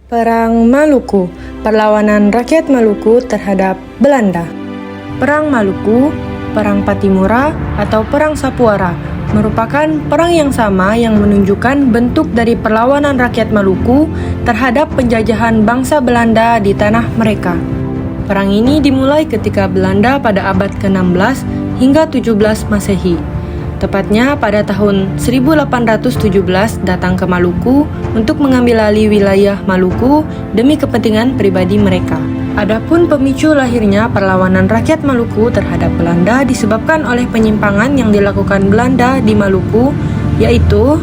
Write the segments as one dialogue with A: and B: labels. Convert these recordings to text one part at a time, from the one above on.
A: Perang Maluku, perlawanan rakyat Maluku terhadap Belanda. Perang Maluku, Perang Patimura, atau Perang Sapuara merupakan perang yang sama yang menunjukkan bentuk dari perlawanan rakyat Maluku terhadap penjajahan bangsa Belanda di tanah mereka. Perang ini dimulai ketika Belanda pada abad ke-16 hingga 17 Masehi. Tepatnya pada tahun 1817 datang ke Maluku untuk mengambil alih wilayah Maluku demi kepentingan pribadi mereka. Adapun pemicu lahirnya perlawanan rakyat Maluku terhadap Belanda disebabkan oleh penyimpangan yang dilakukan Belanda di Maluku, yaitu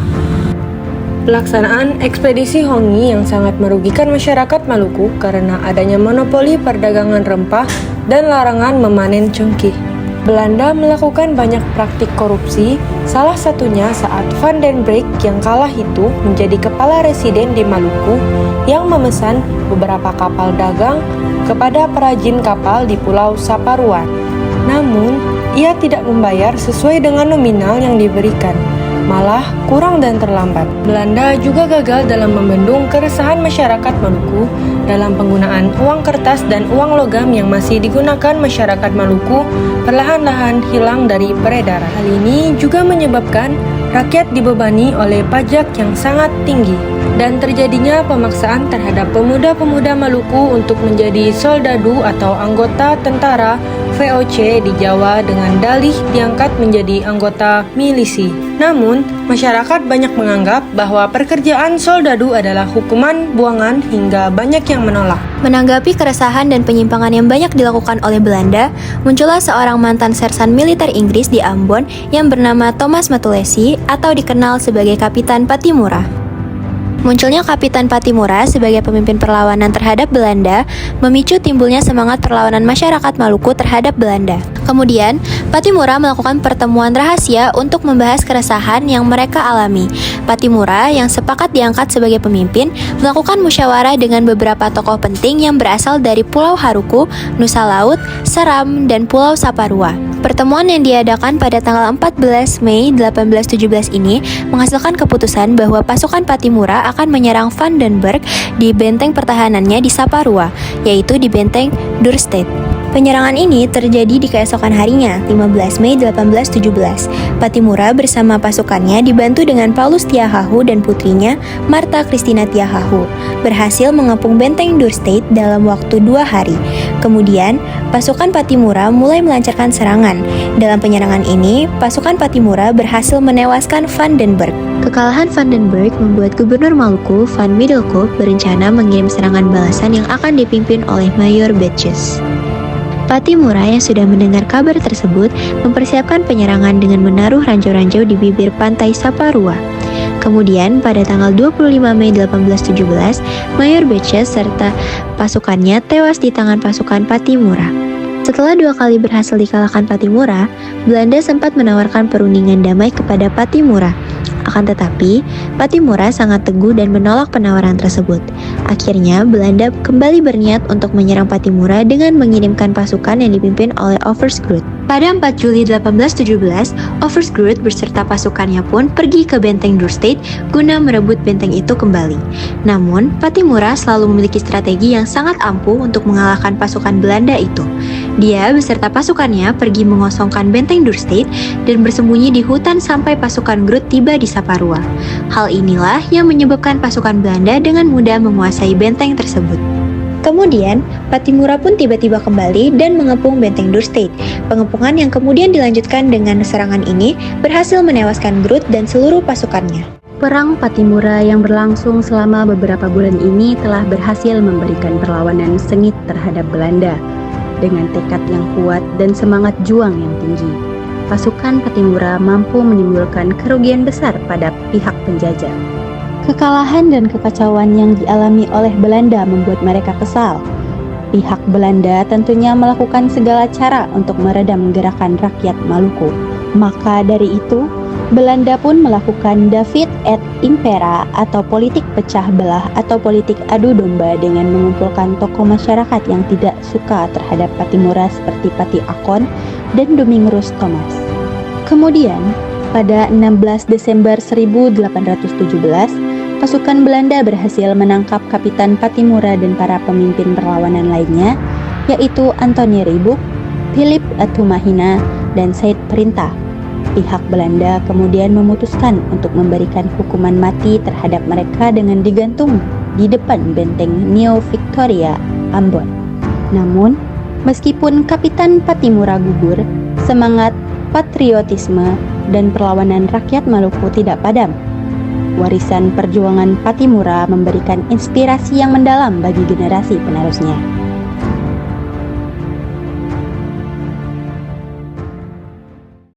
A: pelaksanaan ekspedisi Hongi yang sangat merugikan masyarakat Maluku karena adanya monopoli perdagangan rempah dan larangan memanen cengkih. Belanda melakukan banyak praktik korupsi, salah satunya saat Van den Broek yang kalah itu menjadi kepala residen di Maluku yang memesan beberapa kapal dagang kepada perajin kapal di Pulau Saparua. Namun, ia tidak membayar sesuai dengan nominal yang diberikan, malah kurang dan terlambat. Belanda juga gagal dalam membendung keresahan masyarakat Maluku dalam penggunaan uang kertas dan uang logam yang masih digunakan masyarakat Maluku perlahan-lahan hilang dari peredaran. Hal ini juga menyebabkan rakyat dibebani oleh pajak yang sangat tinggi dan terjadinya pemaksaan terhadap pemuda-pemuda Maluku untuk menjadi soldadu atau anggota tentara VOC di Jawa dengan dalih diangkat menjadi anggota milisi. Namun, masyarakat banyak menganggap bahwa pekerjaan soldadu adalah hukuman buangan hingga banyak yang menolak.
B: Menanggapi keresahan dan penyimpangan yang banyak dilakukan oleh Belanda, muncullah seorang mantan sersan militer Inggris di Ambon yang bernama Thomas Matulesi atau dikenal sebagai Kapitan Patimura. Munculnya Kapitan Patimura sebagai pemimpin perlawanan terhadap Belanda memicu timbulnya semangat perlawanan masyarakat Maluku terhadap Belanda. Kemudian, Patimura melakukan pertemuan rahasia untuk membahas keresahan yang mereka alami. Patimura yang sepakat diangkat sebagai pemimpin melakukan musyawarah dengan beberapa tokoh penting yang berasal dari Pulau Haruku, Nusa Laut, Seram, dan Pulau Saparua. Pertemuan yang diadakan pada tanggal 14 Mei 1817 ini menghasilkan keputusan bahwa pasukan Patimura akan menyerang Van den Broek di benteng pertahanannya di Saparua, yaitu di benteng Dorestad. Penyerangan ini terjadi di keesokan harinya, 15 Mei 1817. Patimura bersama pasukannya dibantu dengan Paulus Tiahahu dan putrinya, Marta Christina Tiahahu, berhasil mengepung benteng Dorestad dalam waktu 2 hari. Kemudian, pasukan Patimura mulai melancarkan serangan. Dalam penyerangan ini, pasukan Patimura berhasil menewaskan Van den Broek. Kekalahan Van den Broek membuat Gubernur Maluku, Van Middelkoop, berencana mengirim serangan balasan yang akan dipimpin oleh Mayor Betjes. Patimura yang sudah mendengar kabar tersebut mempersiapkan penyerangan dengan menaruh ranjau-ranjau di bibir pantai Saparua. Kemudian pada tanggal 25 Mei 1817, Mayor Betjes serta pasukannya tewas di tangan pasukan Patimura. Setelah 2 kali berhasil dikalahkan Patimura, Belanda sempat menawarkan perundingan damai kepada Patimura. Akan tetapi, Patimura sangat teguh dan menolak penawaran tersebut. Akhirnya, Belanda kembali berniat untuk menyerang Patimura dengan mengirimkan pasukan yang dipimpin oleh Oversgroot. Pada 4 Juli 1817, Oversgroot beserta pasukannya pun pergi ke benteng Dorestad guna merebut benteng itu kembali. Namun, Patimura selalu memiliki strategi yang sangat ampuh untuk mengalahkan pasukan Belanda itu. Dia beserta pasukannya pergi mengosongkan benteng Dorestad dan bersembunyi di hutan sampai pasukan Groot tiba di Saparua. Hal inilah yang menyebabkan pasukan Belanda dengan mudah menguasai benteng tersebut. Kemudian, Patimura pun tiba-tiba kembali dan mengepung benteng Dorestad. Pengepungan yang kemudian dilanjutkan dengan serangan ini berhasil menewaskan Groot dan seluruh pasukannya.
C: Perang Patimura yang berlangsung selama beberapa bulan ini telah berhasil memberikan perlawanan sengit terhadap Belanda. Dengan tekad yang kuat dan semangat juang yang tinggi, pasukan Patimura mampu menimbulkan kerugian besar pada pihak penjajah. Kekalahan dan kekacauan yang dialami oleh Belanda membuat mereka kesal. Pihak Belanda tentunya melakukan segala cara untuk meredam gerakan rakyat Maluku. Maka dari itu, Belanda pun melakukan Divide et Impera atau politik pecah belah atau politik adu domba dengan mengumpulkan tokoh masyarakat yang tidak suka terhadap Patimura seperti Pati Akon dan Domingus Thomas. Kemudian, pada 16 Desember 1817, pasukan Belanda berhasil menangkap Kapitan Patimura dan para pemimpin perlawanan lainnya, yaitu Antoni Ribuk, Philip Latumahina, dan Said Perintah. Pihak Belanda kemudian memutuskan untuk memberikan hukuman mati terhadap mereka dengan digantung di depan benteng Neo Victoria, Ambon. Namun, meskipun Kapitan Patimura gugur, semangat patriotisme dan perlawanan rakyat Maluku tidak padam. Warisan perjuangan Patimura memberikan inspirasi yang mendalam bagi generasi penerusnya.